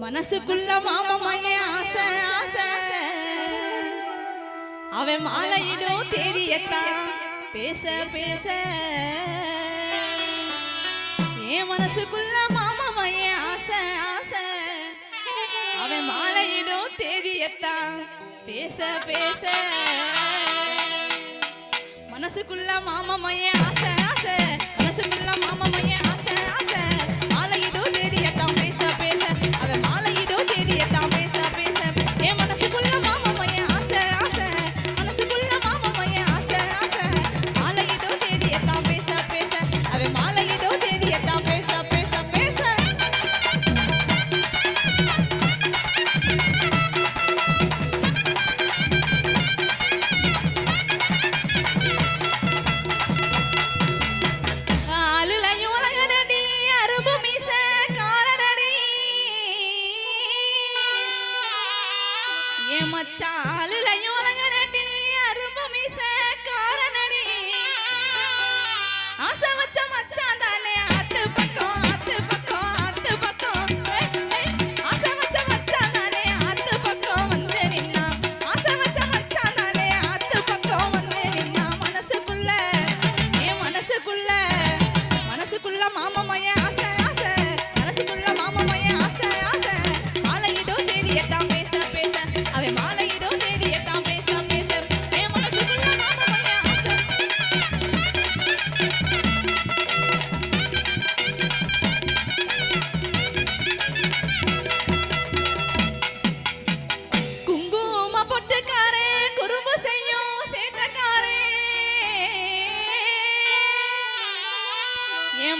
மனசுக்குள்ள மாமமையே ஆசை ஆசை அவன் மாலையிடும் தேதியத்தான் பேச பேச என் மனசுக்குள்ள மாமமையே ஆசை ஆசை அவன் மாலையிடும் தேதியத்தான் பேச பேச மனசுக்குள்ள மாமமையே ஆசை ஆசை மனசுக்குள்ள மாமமையே ஆசை ஆசை மாலையிடும் தேதியத்தான் பேச பேச அவன் மாலையிடும் தேதியத்தான் பேச பேச என் மனசுக்குள்ள மாமமையே ஆசை ஆசை மனசுக்குள்ள மாமமையே ஆசை ஆசை மாலையிடும் தேதியத்தான் பேச பேச அவன் மாலையிடும் தேதியத்தான் பேச பேச பேச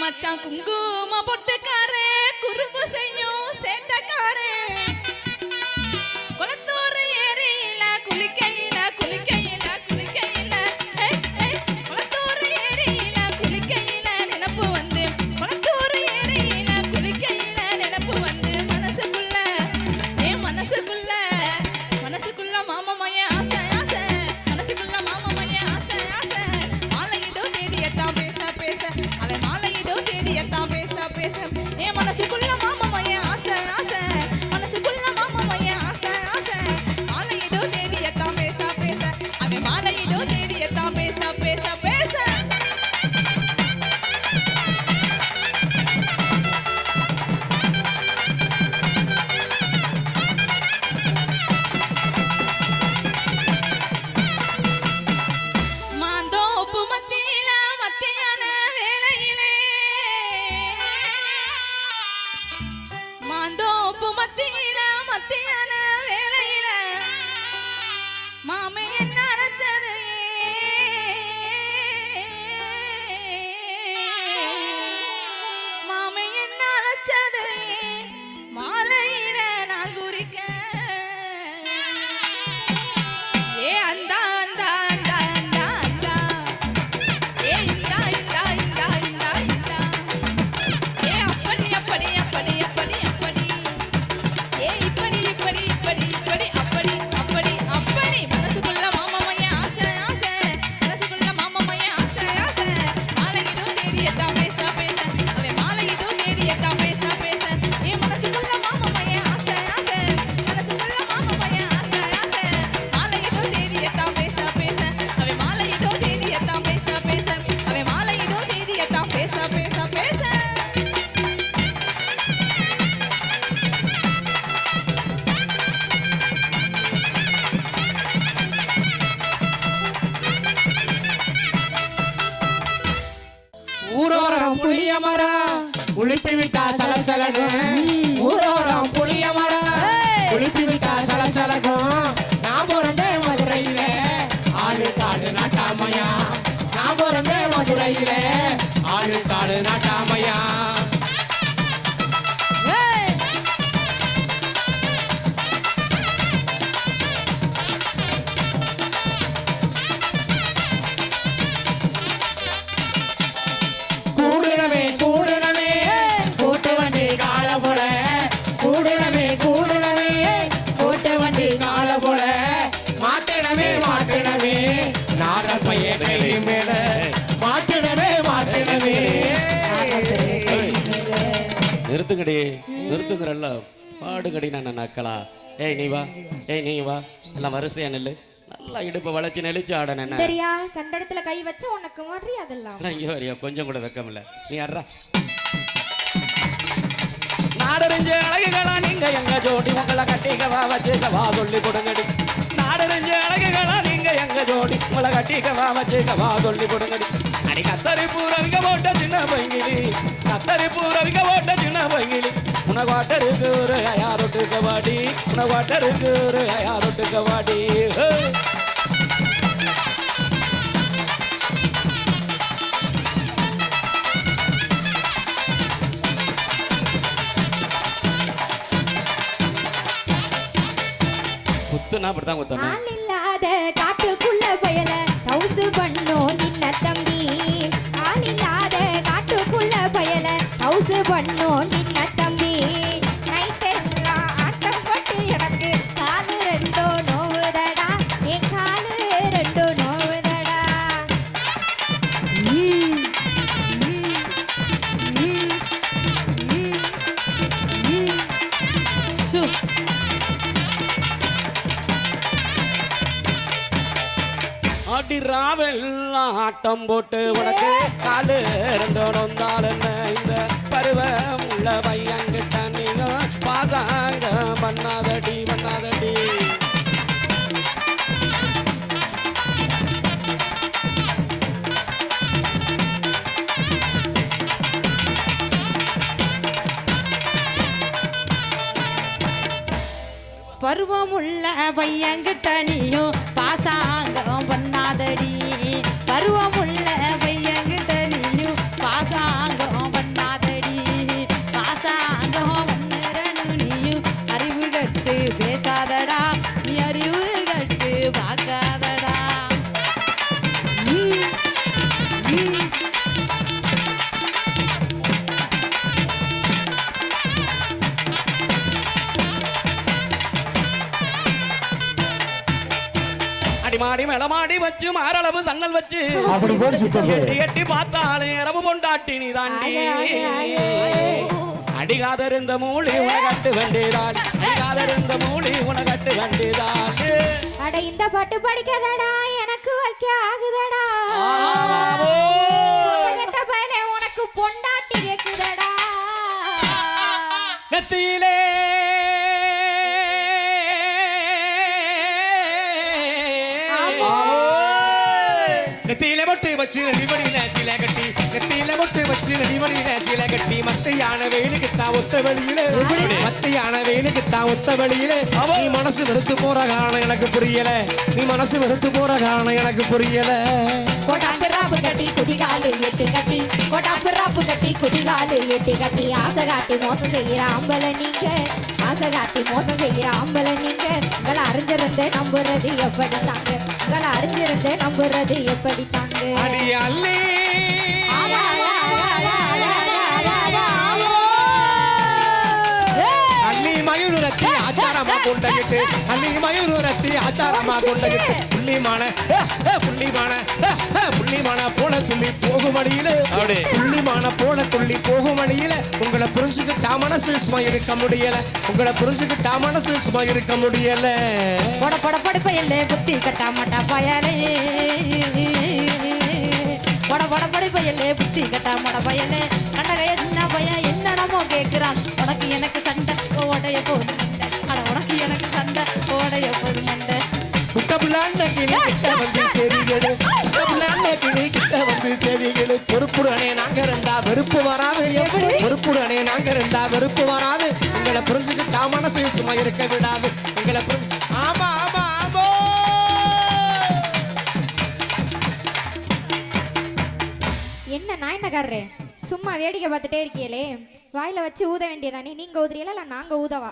மச்சான் குங்கும பொட்டுக்காரே குறும்பு செய்யும் சேட்டக்காரே குளத்தூர் ஏரியில குளிக்கையில குளிக்கையில குளிக்கையில குளத்தூர் ஏரியில குளிக்கையில நினப்பு வந்து குளத்தூர் ஏரியில குளிக்கையில நினப்பு வந்து மனசுக்குள்ள என் மனசுக்குள்ள மனசுக்குள்ள மாமமைய ஆசை ஆசை மனசுக்குள்ள மாமமைய ஆசை ஆசை மாலையிடோ தேதியத்தான் பேச பேச அவன் மாலையிடோ தேதியத்தான் பேச பேச என் மனசுக்குள்ள மாமமைய ஆசை ஆசை மனசுக்குள்ள மாமமைய ஆசை ஆசை மாலையிடோ தேதியத்தான் பேச பேச அவன் மாலையிடோ தேதியத்தான் பேச பேச பேச மாந்தோப்பு மத்தியில மத்தியான வேளையிலே மாந்தோப்பு மத்தியில மத்தியான வேளையில மாமே என்ன அரைச்சது மாமே என்ன அரைச்சது மாலையில நான் குறிக்க ஏ அந்தா அந்தா அந்தா அந்தா அந்தா ஏ இந்தா இந்தா இந்தா இந்தா இந்தா ஏ அப்படி அப்படி அப்படி அப்படி அப்படி ஏ இப்படி இப்படி இப்படி இப்படி அப்படி அப்படி அப்படி மனசுக்குள்ள மாமமைய ஆசை ஆசை மனசுக்குள்ள மாமமைய ஆசை ஆசை மாலையிடோ தேடியத்தான் பேச பேச அவன் மாலையிடோ தேடியத்தான் பேச பேச என் மனசுக்குள்ள மாமமைய ஆசை ஆசை மனசுக்குள்ள மாமமைய ஆசை ஆசை மாலையிடோ தேடியத்தான் பேச பேச அவன் மாலையிடோ தேடியத்தான் பேச பேச அவன் மாலையிடோ தேடியத்தான் பேச பேச பேச ஊரோரம் புளிய மரம் உளிப்பி விட்டா சலசலகும் ஊரோரம் புளிய மரம் உளிப்பி விட்டா சலசலகும் நான் பிறந்தே மதுரையில ஆளு காடு நாட்டாமையா நான் பிறந்தே மதுரையில ஆளு காடு நாட்டாமையா கூடுனமே கூடுனமே கூட்டு வண்டி கால போல கூடுனமே கூடுனமே கூட்டு வண்டி கால போல மாட்டினமே மாட்டினமே நாரல் பைய கை மேல மாட்டினமே மாட்டினமே நிறுத்துங்கடி நிறுத்துங்கறல்ல பாடுகடி நான் நக்கலா. ஏய் நீ வா, ஏய் நீ வா, எல்லாம் வரிசையா நெல்லு. நல்லா இடுப்பை வளைச்சு நெளிச்சு ஆடன என்ன சரியா கண்ட இடத்துல கை வச்ச உனக்கு மாதிரி அதெல்லாம் இங்கே வரியா, கொஞ்சம் கூட வெக்கம் இல்ல. நீ ஆடுறா. நாடறிஞ்ச அழகுகளா நீங்க எங்க ஜோடி, உங்களை கட்டிக்கவா வச்சுக்கவா சொல்லி கொடுங்கடி. நாடறிஞ்ச அழகுகளா நீங்க எங்க ஜோடி, உங்களை கட்டிக்கவா வச்சுக்கவா சொல்லி கொடுங்கடி. அடி கத்தரி பூரவிக்க போட்ட சின்ன பைங்கிலி, கத்தரி பூரவிக்க போட்ட சின்ன பைங்கிலி. உனக்கு வாட்டருக்கு ஒரு யாரொட்டு கவாடி, உனக்கு வாட்டருக்கு ஒரு யாரொட்டு கவாடி. குத்துனா அப்படித்தான் குத்தணும். ஆள் இல்லாத காட்டுக்குள்ள பயல ஹவுஸ் பண்ணோம் நின்ன தம்பி. ஆள் இல்லாத காட்டுக்குள்ள பயல ஹவுஸ் பண்ணோம் நின்ன தம்பி. நைட்டெல்லாம் ஆட்டம் போட்டு எனக்கு காலு ரெண்டோ நோவுதடா, என் காலு ரெண்டோ நோவுதடா. சு. அடி ராவெல்லாம் ஆட்டம் போட்டு உனக்கு காலு ரெண்டோந்தால் என்ன இந்த பருவம் உள்ள பையன்கிட்ட நீங்க பாசாங்க பண்ணாதடி பண்ணாதடி. பருவமுள்ள பையன்கிட்ட நீயும் பாசாங்கம் பண்ணாதடி. பருவமுள்ள பையன்கிட்ட நீயும் பாசாங்கம் பண்ணாதடி. பாசாங்கம் பண்ணுறனு நீயும் அறிவு கட்டு பேசாதடா, நீ அறிவு கட்டு பார்க்காதடா. அடிமாடி மேளமாடி வச்சு மாரளவு சன்னல் வச்சு அப்படி போட்டு சுத்தம் எட்டி எட்டி பார்த்தாலே இரவு பொண்டாட்டி நீ தாண்டி. அடிகாதருந்த மூலி உனகட்டு வண்டிதான், அடிகாதருந்த மூலி உனகட்டு வண்டிதான். அட இந்த பாட்டு படிக்காதடா, எனக்கு வைக்க ஆகுதடா. கெட்ட பயலே உனக்கு பொண்டாட்டி கேக்குதடா. நெத்தியிலே நெத்தியில மொட்டு வச்சு நடிமணியில சில கட்டி, நெத்தியில மொட்டு வச்சு நடிமணியில சில கட்டி. மத்தையான வேலுக்கு தான் ஒத்த வழியில, மத்தையான வேலுக்கு தான் ஒத்த வழியில. நீ மனசு வெறுத்து போற காரணம் எனக்கு புரியல, நீ மனசு வெறுத்து போற காரணம் எனக்கு புரியல. கோட்டாங்கு ராப்பு கட்டி குதிகாலு எட்டு கட்டி, கோட்டாங்கு ராப்பு கட்டி குதிகாலு எட்டு கட்டி. ஆசை காட்டி மோசம் செய்யற ஆம்பள நீங்க, ஆசை காட்டி மோசம் செய்யற ஆம்பள நீங்க. உங்களை அறிஞ்சிருந்து நம்புறது எப்படி தாங்க, உங்களை அறிஞ்சிருந்து நம்புறது எப்படி தாங்க. அடி அல்லே அள்ளி மயூரத்தி ஆச்சாரமா கொண்டகிட்டு, அள்ளி மயூரத்தி ஆச்சாரமா கொண்டகிட்டு. புள்ளிமான புள்ளிமான புள்ளிமான போல துள்ளி போகும் வழியில, புள்ளிமான போல துள்ளி போகும் வழியில. உங்களை புரிஞ்சுக்கிட்டா மனசு சும்மா இருக்க முடியல, உங்களை புரிஞ்சுக்கிட்டா மனசு சும்மா இருக்க முடியல. பொட பொட படுப்பையிலே புத்தி கட்ட மாட்டா பயலே. பொட பொட படுப்பையிலே புத்தி கட்ட மாட்ட பயலே. கண்டகைய சின்ன பையன் என்னடமோ கேட்கிறான், உனக்கு எனக்கு சண்டை ஓடைய போது மண்டை. அட உனக்கு எனக்கு சண்டை ஓடைய போது மண்டை. குட்டபுல்லாண்ட கிளி கிட்ட வந்து செடிகளு, குட்டபுல்லாண்ட கிளி கிட்ட வந்து செடிகளு. பொறுப்புடனே நாங்க இருந்தா வெறுப்பு வராது, பொறுப்புடனே நாங்க இருந்தா வெறுப்பு வராது. உங்களை புரிஞ்சுக்கிட்டா மனசு சும்மா இருக்க விடாது, உங்களை ஆமா ஆமா ஆமா. என்ன நாயனக்காரரே, சும்மா வேடிக்கை பார்த்துட்டே இருக்கீங்களே, வாயில வச்சு ஊத வேண்டியதானே. நீங்க ஊதுறீங்களா இல்ல நாங்க ஊதவா?